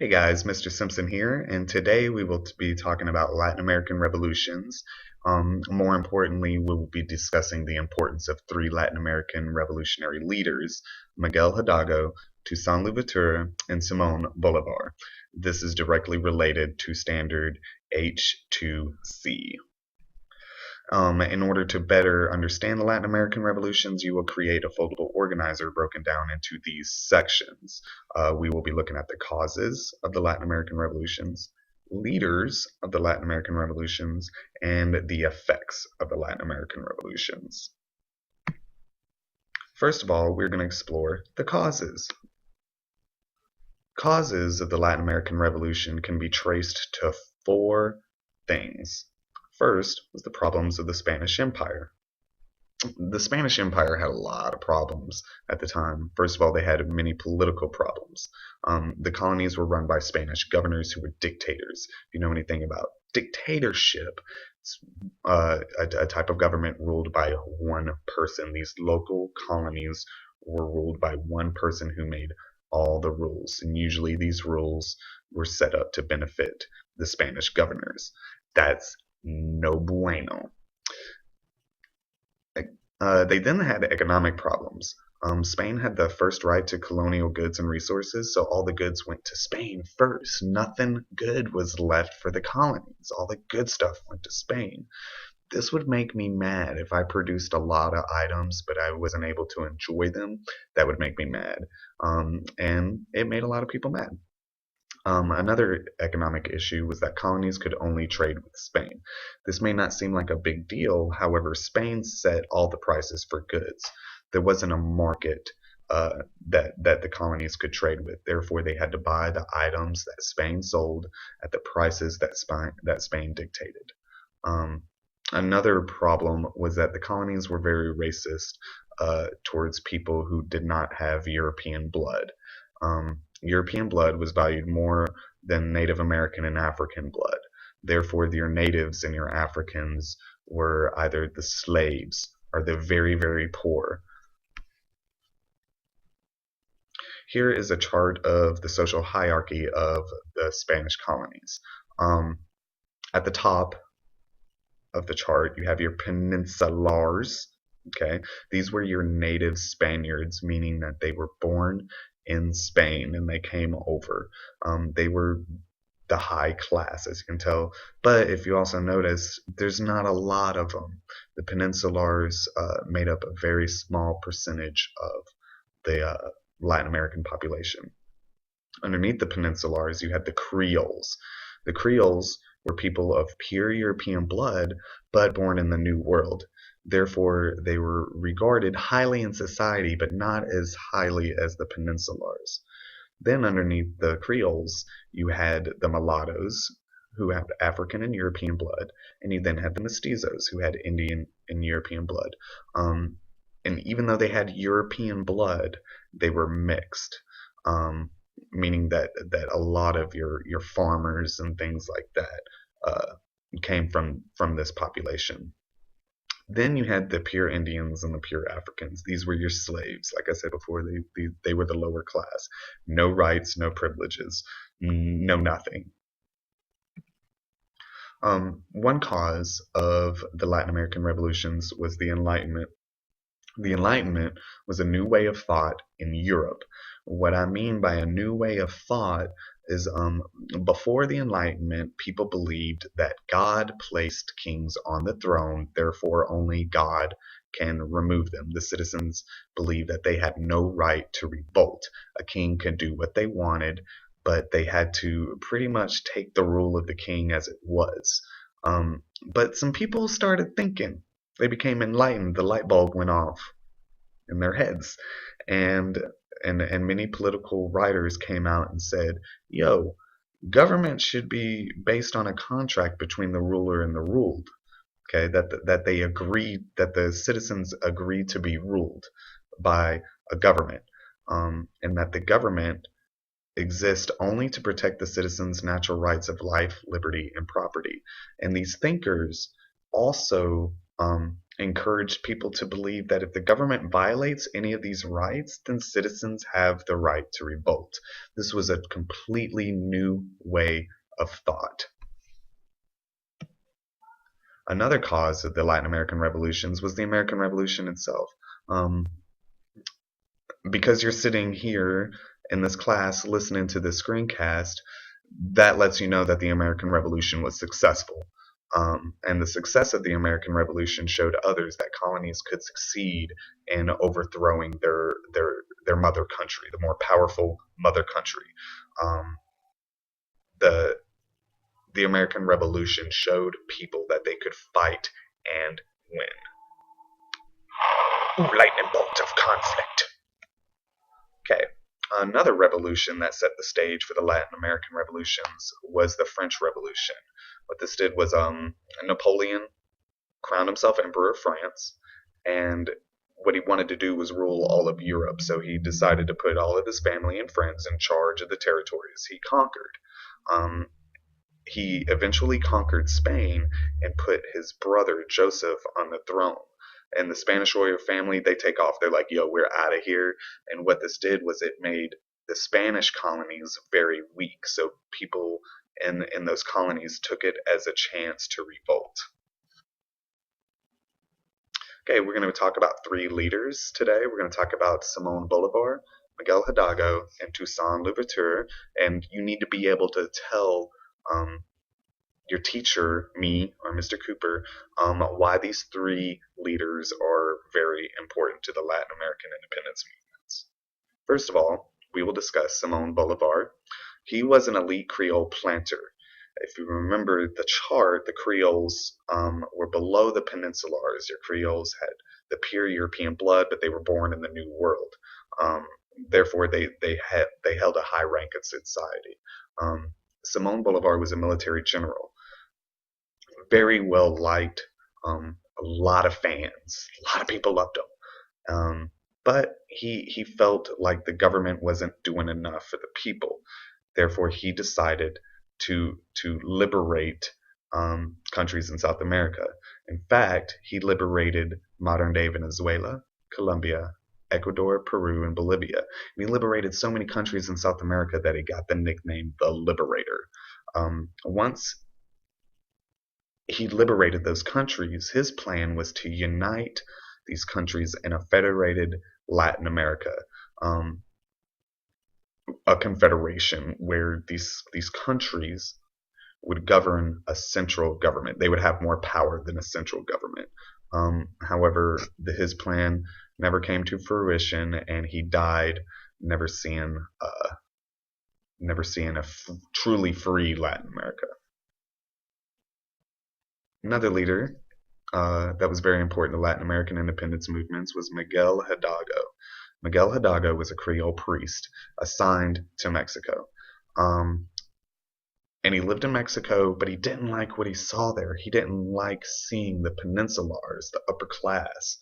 Hey guys, Mr. Simpson here, and today we will be talking about Latin American revolutions. More importantly, we will be discussing the importance of three Latin American revolutionary leaders, Miguel Hidalgo, Toussaint Louverture, and Simón Bolívar. This is directly related to standard H2C. In order to better understand the Latin American revolutions, you will create a foldable organizer broken down into these sections. We will be looking at the causes of the Latin American revolutions, leaders of the Latin American revolutions, and the effects of the Latin American revolutions. First of all, we're going to explore the causes. Causes of the Latin American Revolution can be traced to four things. First was the problems of the Spanish Empire. The Spanish Empire had a lot of problems at the time. First of all, they had many political problems. The colonies were run by Spanish governors who were dictators. If you know anything about dictatorship, it's a type of government ruled by one person. These local colonies were ruled by one person who made all the rules, and usually these rules were set up to benefit the Spanish governors. That's no bueno. They then had economic problems. Spain had the first right to colonial goods and resources, so all the goods went to Spain first. Nothing good was left for the colonies. All the good stuff went to Spain. This would make me mad if I produced a lot of items, but I wasn't able to enjoy them. That would make me mad. And it made a lot of people mad. Another economic issue was that colonies could only trade with Spain. This may not seem like a big deal, however, Spain set all the prices for goods. There wasn't a market that the colonies could trade with. Therefore, they had to buy the items that Spain sold at the prices that Spain dictated. Another problem was that the colonies were very racist towards people who did not have European blood. European blood was valued more than Native American and African blood. Therefore, your natives and your Africans were either the slaves or the very, very poor. Here is a chart of the social hierarchy of the Spanish colonies. At the top of the chart, you have your peninsulars. Okay, these were your native Spaniards, meaning that they were born in Spain and they came over. They were the high class, as you can tell. But if you also notice, there's not a lot of them. The peninsulars made up a very small percentage of the Latin American population. Underneath the peninsulars, you had the Creoles. The Creoles were people of pure European blood, but born in the New World. Therefore, they were regarded highly in society, but not as highly as the peninsulars. Then underneath the Creoles, you had the mulattoes, who had African and European blood, and you then had the mestizos, who had Indian and European blood. And even though they had European blood, they were mixed, meaning that a lot of your farmers and things like that came from this population. Then you had the pure Indians and the pure Africans. These were your slaves. Like I said before, they were the lower class. No rights, no privileges, no nothing. One cause of the Latin American revolutions was the Enlightenment. The Enlightenment was a new way of thought in Europe. What I mean by a new way of thought is before the Enlightenment, people believed that God placed kings on the throne, therefore only God can remove them. The citizens believed that they had no right to revolt. A king could do what they wanted, but they had to pretty much take the rule of the king as it was. But some people started thinking. They became enlightened. The light bulb went off in their heads, and many political writers came out and said, "Yo, government should be based on a contract between the ruler and the ruled." Okay, that they agreed, that the citizens agreed to be ruled by a government, and that the government exist only to protect the citizens' natural rights of life, liberty, and property. And these thinkers also encouraged people to believe that if the government violates any of these rights, then citizens have the right to revolt. This was a completely new way of thought. Another cause of the Latin American revolutions was the American Revolution itself. Um, because you're sitting here in this class listening to the screencast, that lets you know that the American Revolution was successful. And the success of the American Revolution showed others that colonies could succeed in overthrowing their mother country, the more powerful mother country. Um, the the American Revolution showed people that they could fight and win. Ooh, lightning bolt of conflict. Okay. Another revolution that set the stage for the Latin American revolutions was the French Revolution. What this did was Napoleon crowned himself Emperor of France, and what he wanted to do was rule all of Europe. So he decided to put all of his family and friends in charge of the territories he conquered. Um, he eventually conquered Spain and put his brother Joseph on the throne. And the Spanish royal family, they take off. They're like, yo, we're out of here. And what this did was it made the Spanish colonies very weak. So people in those colonies took it as a chance to revolt. Okay, we're going to talk about three leaders today. We're going to talk about Simón Bolívar, Miguel Hidalgo, and Toussaint Louverture. And you need to be able to tell your teacher, me, or Mr. Cooper, why these three leaders are very important to the Latin American independence movements. First of all, we will discuss Simón Bolívar. He was an elite Creole planter. If you remember the chart, the Creoles were below the Peninsulars. Your Creoles had the pure European blood, but they were born in the New World. Therefore, they held a high rank in society. Simón Bolívar was a military general, very well liked, a lot of fans, a lot of people loved him. But he felt like the government wasn't doing enough for the people. Therefore, he decided to liberate countries in South America. In fact, he liberated modern-day Venezuela, Colombia, Ecuador, Peru, and Bolivia. And he liberated so many countries in South America that he got the nickname the Liberator. Once he liberated those countries, his plan was to unite these countries in a federated Latin America, a confederation where these countries would govern a central government. They would have more power than a central government. However, his plan never came to fruition, and he died never seeing a truly free Latin America. Another leader that was very important to Latin American independence movements was Miguel Hidalgo. Miguel Hidalgo was a Creole priest assigned to Mexico. And he lived in Mexico, but he didn't like what he saw there. He didn't like seeing the Peninsulars, the upper class,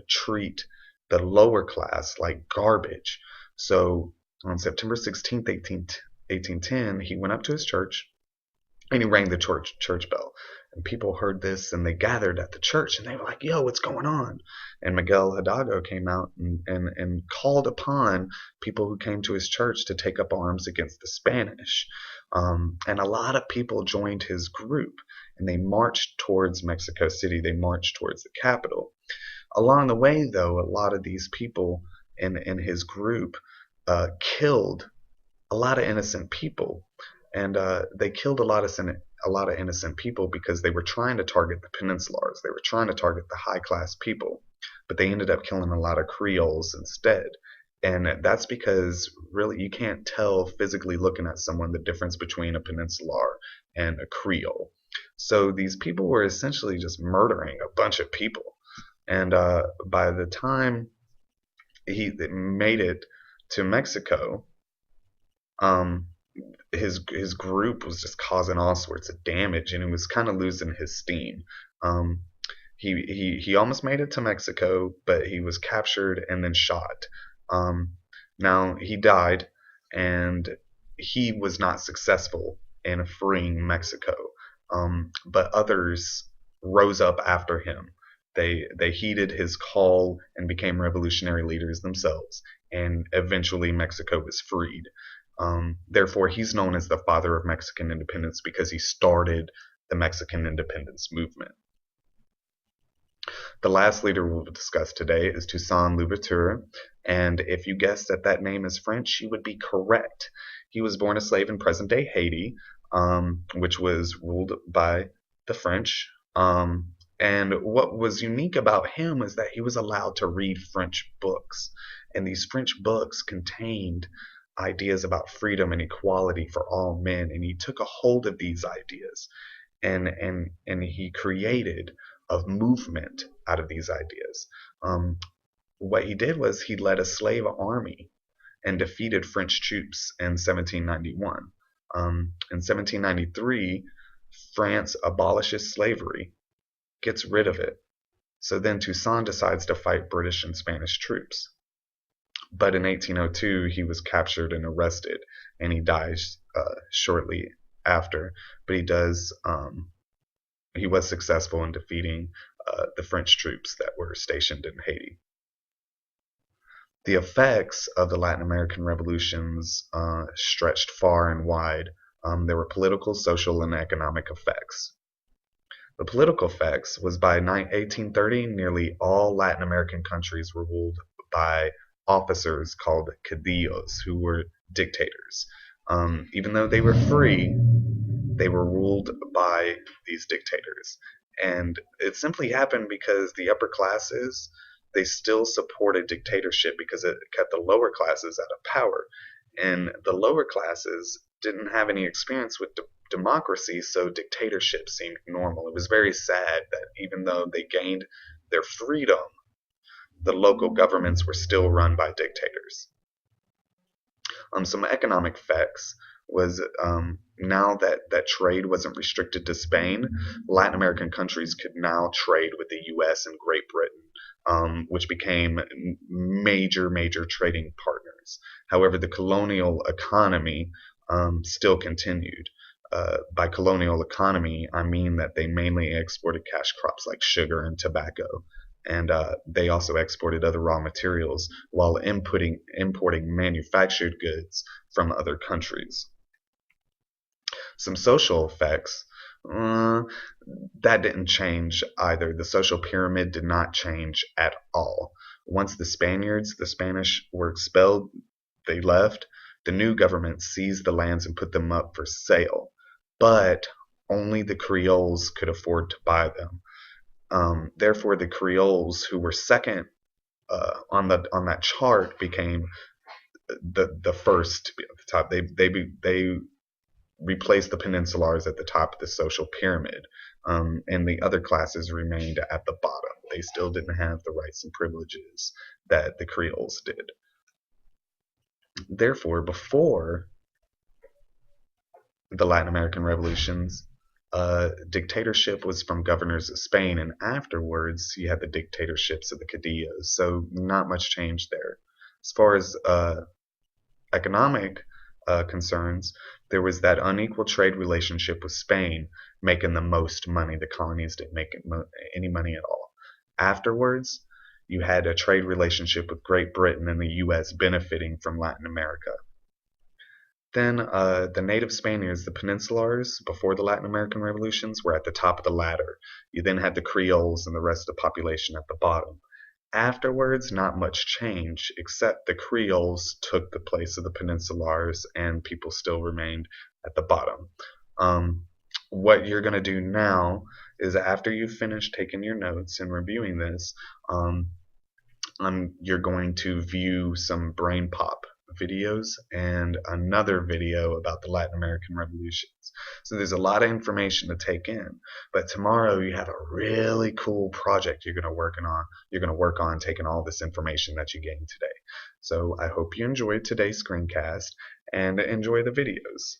treat the lower class like garbage. So on September 16th, 1810, he went up to his church and he rang the church bell. And people heard this and they gathered at the church and they were like, yo, what's going on? And Miguel Hidalgo came out and called upon people who came to his church to take up arms against the Spanish. And a lot of people joined his group and they marched towards Mexico City. They marched towards the capital. Along the way, though, a lot of these people in his group killed a lot of innocent people. And they killed a lot of innocent people because they were trying to target the Peninsulars. They were trying to target the high-class people. But they ended up killing a lot of Creoles instead. And that's because, really, you can't tell physically looking at someone the difference between a Peninsular and a Creole. So these people were essentially just murdering a bunch of people. And by the time he made it to Mexico, his group was just causing all sorts of damage, and he was kind of losing his steam. He almost made it to Mexico, but he was captured and then shot. Now he died, and he was not successful in freeing Mexico. But others rose up after him, They heeded his call and became revolutionary leaders themselves, and eventually Mexico was freed. Therefore, he's known as the father of Mexican independence because he started the Mexican independence movement. The last leader we'll discuss today is Toussaint Louverture, and if you guessed that that name is French, you would be correct. He was born a slave in present-day Haiti, which was ruled by the French. And what was unique about him was that he was allowed to read French books, and these French books contained ideas about freedom and equality for all men, and he took a hold of these ideas and he created a movement out of these ideas. What he did was he led a slave army and defeated French troops in 1791. In 1793, France abolishes slavery, gets rid of it. So then Toussaint decides to fight British and Spanish troops. But in 1802, he was captured and arrested, and he dies shortly after. But he was successful in defeating the French troops that were stationed in Haiti. The effects of the Latin American revolutions stretched far and wide. There were political, social, and economic effects. The political effects was by 1830, nearly all Latin American countries were ruled by officers called caudillos, who were dictators. Even though they were free, they were ruled by these dictators. And it simply happened because the upper classes, they still supported dictatorship because it kept the lower classes out of power. And the lower classes didn't have any experience with democracy, so dictatorship seemed normal. It was very sad that even though they gained their freedom, the local governments were still run by dictators. Some economic effects was now that trade wasn't restricted to Spain, Latin American countries could now trade with the U.S. and Great Britain, which became major trading partners. However, the colonial economy still continued. By colonial economy, I mean that they mainly exported cash crops like sugar and tobacco, and they also exported other raw materials while importing manufactured goods from other countries. Some social effects, that didn't change either. The social pyramid did not change at all. Once the Spanish were expelled, they left. The new government seized the lands and put them up for sale, but only the Creoles could afford to buy them. Therefore, the Creoles, who were second on that chart, became the first to be at the top. They replaced the Peninsulars at the top of the social pyramid, and the other classes remained at the bottom. They still didn't have the rights and privileges that the Creoles did. Therefore, before the Latin American revolutions, dictatorship was from governors of Spain, and afterwards you had the dictatorships of the caudillos. So not much change there. As far as economic concerns, there was that unequal trade relationship with Spain making the most money. The colonies didn't make any money at all. Afterwards, you had a trade relationship with Great Britain and the U.S. benefiting from Latin America. Then the native Spaniards, the Peninsulars, before the Latin American revolutions, were at the top of the ladder. You then had the Creoles and the rest of the population at the bottom. Afterwards, not much change, except the Creoles took the place of the Peninsulars and people still remained at the bottom. What you're going to do now is, after you finish taking your notes and reviewing this, you're going to view some brain pop videos and another video about the Latin American revolutions. So there's a lot of information to take in, but tomorrow you have a really cool project you're going to work on taking all this information that you gained today. So I hope you enjoyed today's screencast and enjoy the videos.